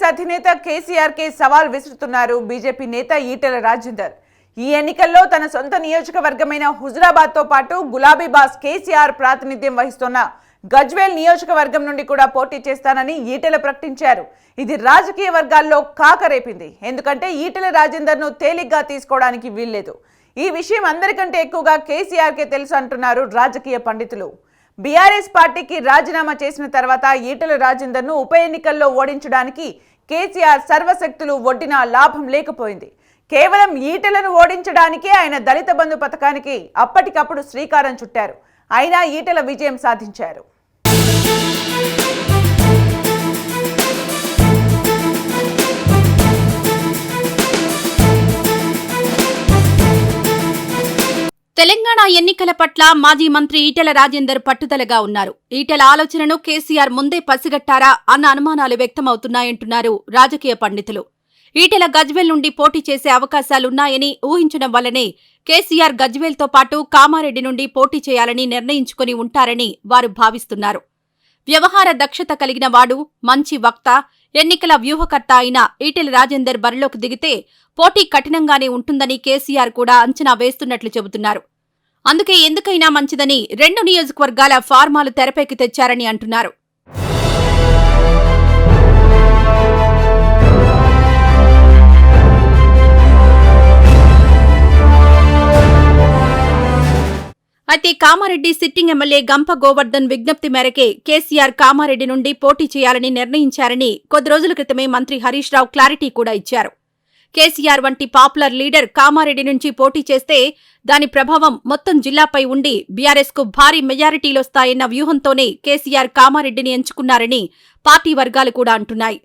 అధినేత కేసీఆర్ కే సవాల్ విసురుతున్నారు బీజేపీ నేత ఈటెల రాజేందర్. ఈ ఎన్నికల్లో తన సొంత నియోజకవర్గమైన హుజురాబాద్ తో పాటు గులాబీ బాస్ కేసీఆర్ ప్రాతినిధ్యం వహిస్తున్న గజ్వేల్ నియోజకవర్గం నుండి కూడా పోటీ చేస్తానని ఈటెల ప్రకటించారు. ఇది రాజకీయ వర్గాల్లో కాకరేపింది. ఎందుకంటే ఈటెల రాజేందర్ ను తేలిగ్గా తీసుకోవడానికి వీల్లేదు. ఈ విషయం అందరికంటే ఎక్కువగా కేసీఆర్ కే తెలుసు అంటున్నారు రాజకీయ పండితులు. బీఆర్ఎస్ పార్టీకి రాజీనామా చేసిన తర్వాత ఈటెల రాజేందర్ ను ఉప ఎన్నికల్లో ఓడించడానికి కేసీఆర్ సర్వశక్తులు ఒడ్డినా లాభం లేకపోయింది. కేవలం ఈటెలను ఓడించడానికే ఆయన దళిత బంధు పథకానికి అప్పటికప్పుడు శ్రీకారం చుట్టారు. అయినా ఈటెల విజయం సాధించారు. తెలంగాణ ఎన్నికల పట్ల మాజీ మంత్రి ఈటెల రాజేందర్ పట్టుదలగా ఉన్నారు. ఈటెల ఆలోచనను కేసీఆర్ ముందే పసిగట్టారా అన్న అనుమానాలు వ్యక్తమవుతున్నాయంటున్నారు రాజకీయ పండితులు. ఈటెల గజ్వేల్ నుండి పోటీ చేసే అవకాశాలున్నాయని ఊహించడం వల్లనే కేసీఆర్ గజ్వేల్తో పాటు కామారెడ్డి నుండి పోటీ చేయాలని నిర్ణయించుకుని ఉంటారని వారు భావిస్తున్నారు. వ్యవహార దక్షత కలిగిన వాడు, మంచి వక్త, ఎన్నికల వ్యూహకర్త అయిన ఈటెల రాజేందర్ బరిలోకి దిగితే పోటీ కఠినంగానే ఉంటుందని కేసీఆర్ కూడా అంచనా వేస్తున్నట్లు చెబుతున్నారు. అందుకే ఎందుకైనా మంచిదని 2 నియోజకవర్గాల ఫార్మాలు తెరపైకి తెచ్చారని అంటున్నారు. అయితే కామారెడ్డి సిట్టింగ్ ఎమ్మెల్యే గంప గోవర్ధన్ విజ్ఞప్తి మేరకే కేసీఆర్ కామారెడ్డి నుండి పోటీ చేయాలని నిర్ణయించారని కొద్ది రోజుల క్రితమే మంత్రి హరీష్ రావు క్లారిటీ కూడా ఇచ్చారు. కేసీఆర్ వంటి పాపులర్ లీడర్ కామారెడ్డి నుంచి పోటీ చేస్తే దాని ప్రభావం మొత్తం జిల్లాపై ఉండి బీఆర్ఎస్ కు భారీ మెజారిటీలొస్తాయన్న వ్యూహంతోనే కేసీఆర్ కామారెడ్డిని ఎంచుకున్నారని పార్టీ వర్గాలు కూడా అంటున్నాయి.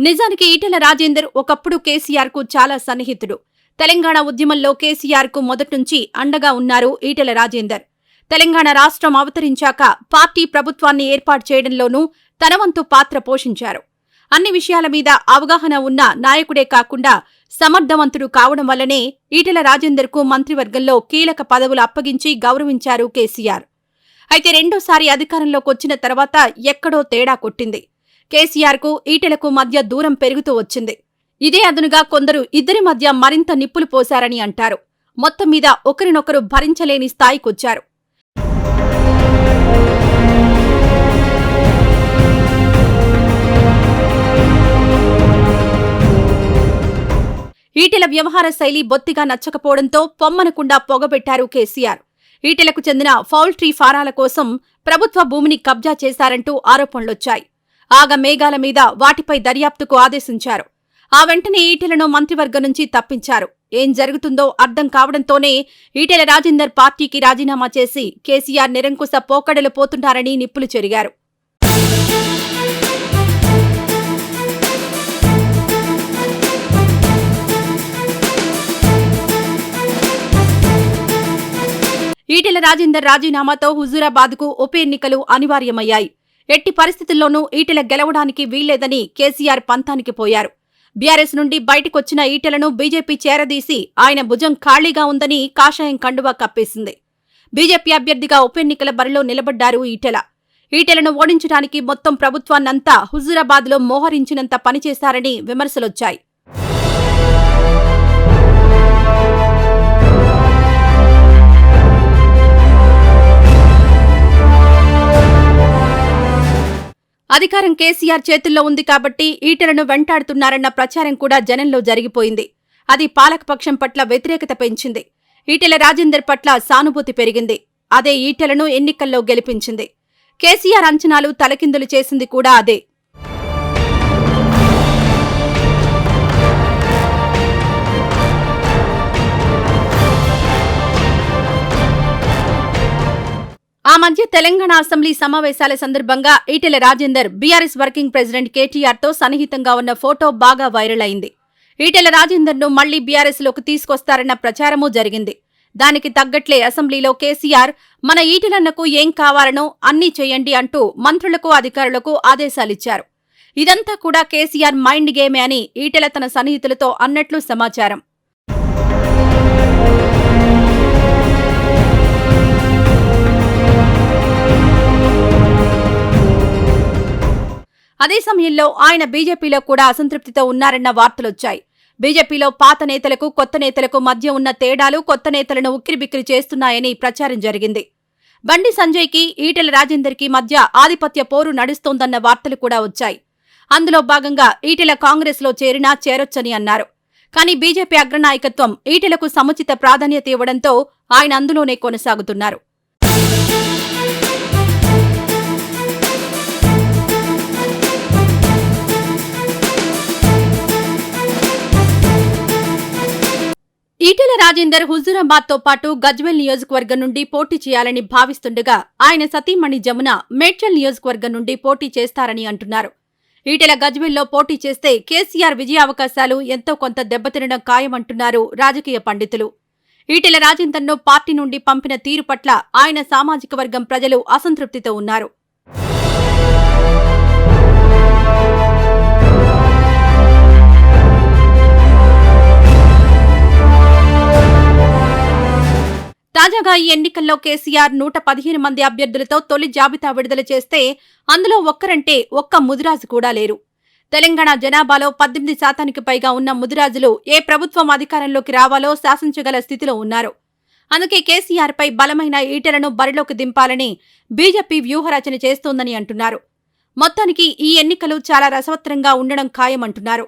నిజానికి ఈటెల రాజేందర్ ఒకప్పుడు కేసీఆర్ కు చాలా సన్నిహితుడు. తెలంగాణ ఉద్యమంలో కేసీఆర్ కు మొదట్నుంచి అండగా ఉన్నారు ఈటెల రాజేందర్. తెలంగాణ రాష్ట్రం అవతరించాక పార్టీ ప్రభుత్వాన్ని ఏర్పాటు చేయడంలోనూ తన వంతు పాత్ర పోషించారు. అన్ని విషయాల మీద అవగాహన ఉన్న నాయకుడే కాకుండా సమర్థవంతుడు కావడం వల్లనే ఈటెల రాజేందర్ కు మంత్రివర్గంలో కీలక పదవులు అప్పగించి గౌరవించారు కేసీఆర్. అయితే రెండోసారి అధికారంలోకొచ్చిన తర్వాత ఎక్కడో తేడా కొట్టింది. కేసీఆర్ కు ఈటెలకు మధ్య దూరం పెరుగుతూ వచ్చింది. ఇదే అదునుగా కొందరు ఇద్దరి మధ్య మరింత నిప్పులు పోశారని అంటారు. మొత్తం మీద ఒకరినొకరు భరించలేని స్థాయికొచ్చారు. ఈటెల వ్యవహార శైలి బొత్తిగా నచ్చకపోవడంతో పొమ్మనకుండా పొగబెట్టారు కేసీఆర్. ఈటెలకు చెందిన పౌల్ట్రీ ఫారాల కోసం ప్రభుత్వ భూమిని కబ్జా చేశారంటూ ఆరోపణలొచ్చాయి. ఆగ మేఘాల మీద వాటిపై దర్యాప్తుకు ఆదేశించారు. ఆ వెంటనే ఈటెలను మంత్రివర్గం నుంచి తప్పించారు. ఏం జరుగుతుందో అర్థం కావడంతోనే ఈటెల రాజేందర్ పార్టీకి రాజీనామా చేసి కేసీఆర్ నిరంకుశ పోకడలు పోతుంటారని నిప్పులు చెరిగారు. ఈటెల రాజేందర్ రాజీనామాతో హుజూరాబాద్కు ఉప ఎన్నికలు అనివార్యమయ్యాయి. ఎట్టి పరిస్థితుల్లోనూ ఈటెల గెలవడానికి వీల్లేదని కేసీఆర్ పంతానికి పోయారు. బీఆర్ఎస్ నుండి బయటకొచ్చిన ఈటెలను బీజేపీ చేరదీసి ఆయన భుజం ఖాళీగా ఉందని కాషాయం కండువా కప్పేసింది. బీజేపీ అభ్యర్థిగా ఉప ఎన్నికల బరిలో నిలబడ్డారు ఈటెల. ఈటెలను ఓడించడానికి మొత్తం ప్రభుత్వాన్నంతా హుజూరాబాద్లో మోహరించినంత పనిచేశారని విమర్శలొచ్చాయి. అధికారం కేసీఆర్ చేతుల్లో ఉంది కాబట్టి ఈటెలను వెంటాడుతున్నారన్న ప్రచారం కూడా జనంలో జరిగిపోయింది. అది పాలకపక్షం పట్ల వ్యతిరేకత పెంచింది. ఈటెల రాజేందర్ పట్ల సానుభూతి పెరిగింది. అదే ఈటెలను ఎన్నికల్లో గెలిపించింది. కేసీఆర్ అంచనాలు తలకిందులు చేసింది కూడా అదే. ఆ మధ్య తెలంగాణ అసెంబ్లీ సమావేశాల సందర్భంగా Etela Rajender BRS working president కేటీఆర్తో సన్నిహితంగా ఉన్న ఫోటో బాగా వైరల్ అయింది. ఈటెల రాజేందర్ను మళ్లీ బీఆర్ఎస్లోకి తీసుకొస్తారన్న ప్రచారమూ జరిగింది. దానికి తగ్గట్లే అసెంబ్లీలో కేసీఆర్ మన ఈటెలన్నకు ఏం కావాలనో అన్నీ చేయండి అంటూ మంత్రులకు, అధికారులకు ఆదేశాలిచ్చారు. ఇదంతా కూడా కేసీఆర్ మైండ్ గేమే అని ఈటెల తన సన్నిహితులతో అన్నట్లు సమాచారం. అదే సమయంలో ఆయన బీజేపీలో కూడా అసంతృప్తితో ఉన్నారన్న వార్తలొచ్చాయి. బీజేపీలో పాత నేతలకు కొత్త నేతలకు మధ్య ఉన్న తేడాలు కొత్త నేతలను ఉక్కిరిబిక్కిరి చేస్తున్నాయని ప్రచారం జరిగింది. బండి సంజయ్కి ఈటెల రాజేందర్కి మధ్య ఆధిపత్య పోరు నడుస్తోందన్న వార్తలు కూడా వచ్చాయి. అందులో భాగంగా ఈటెల కాంగ్రెస్లో చేరినా చేరొచ్చని అన్నారు. కానీ బీజేపీ అగ్రనాయకత్వం ఈటెలకు సముచిత ప్రాధాన్యత ఇవ్వడంతో ఆయన అందులోనే కొనసాగుతున్నారు. ఈటెల రాజేందర్ హుజూరాబాద్తో పాటు గజ్వేల్ నియోజకవర్గం నుండి పోటీ చేయాలని భావిస్తుండగా ఆయన సతీమణి జమున మేడ్చల్ నియోజకవర్గం నుండి పోటీ చేస్తారని అంటున్నారు. ఈటెల గజ్వేల్లో పోటీ చేస్తే కేసీఆర్ విజయావకాశాలు ఎంతో కొంత దెబ్బతినడం ఖాయమంటున్నారు రాజకీయ పండితులు. ఈటెల రాజేందర్ను పార్టీ నుండి పంపిన తీరు పట్ల ఆయన సామాజిక వర్గం ప్రజలు అసంతృప్తితో ఉన్నారు. తాజాగా ఈ ఎన్నికల్లో కేసీఆర్ 115 మంది అభ్యర్థులతో తొలి జాబితా విడుదల చేస్తే అందులో ఒక్కరంటే ఒక్క ముదిరాజు కూడా లేరు. తెలంగాణ జనాభాలో 18% పైగా ఉన్న ముదిరాజులు ఏ ప్రభుత్వం అధికారంలోకి రావాలో శాసించగల స్థితిలో ఉన్నారు. అందుకే కేసీఆర్పై బలమైన ఈటెలను బరిలోకి దింపాలని బీజేపీ వ్యూహరచన చేస్తోందని అంటున్నారు. మొత్తానికి ఈ ఎన్నికలు చాలా రసవత్తరంగా ఉండడం ఖాయమంటున్నారు.